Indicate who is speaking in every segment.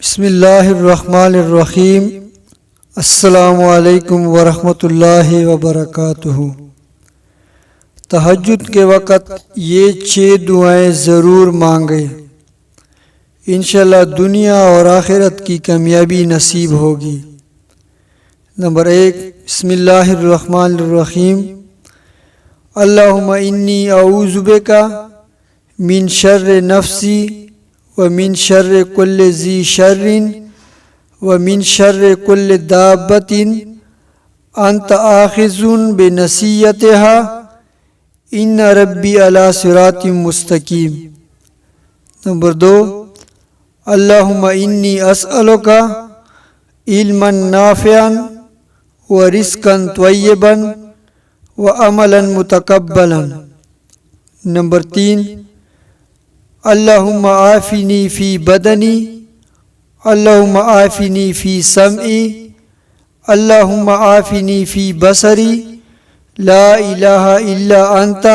Speaker 1: بسم اللہ الرحمن الرحیم۔ السلام علیکم ورحمۃ اللہ وبرکاتہ۔ تہجد کے وقت یہ 6 دعائیں ضرور مانگیں، انشاءاللہ دنیا اور آخرت کی کامیابی نصیب ہوگی۔ نمبر 1، بسم اللہ الرحمن الرحیم۔ اللہم انی اعوذ بک من شر نفسی ومن شر کل ذی شر ومن شر کل دابۃ انت آخذ بنصیتها ان ربی علی صراط مستقیم۔ نمبر 2، اللہم انی اسألک علما نافعا ورزقا طیبا وعملا متقبلا۔ نمبر 3، اللہم عافنی فی بدنی، اللہم عافنی فی سمعی، اللہم عافنی فی بصری، لا الہ الا انت،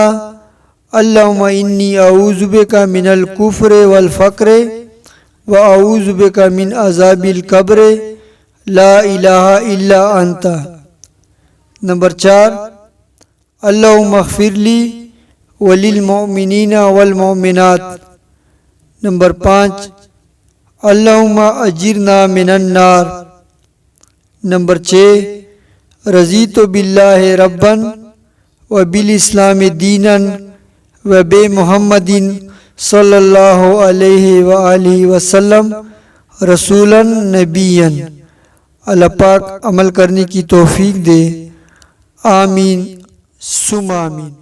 Speaker 1: اللہم انی اعوذ بک من الکفر والفقر واعوذ بک من عذاب القبر، لا الہ الا انت۔ نمبر 4، اللہم اغفر لی وللمؤمنین والمؤمنات۔ نمبر 5، اللہم اجرنا من النار۔ نمبر 6، رضیت باللہ ربا وبالاسلام دینا وبمحمد صلی اللہ علیہ وآلہ وسلم رسولا نبیا۔ اللہ پاک عمل کرنے کی توفیق دے، آمین ثم آمین۔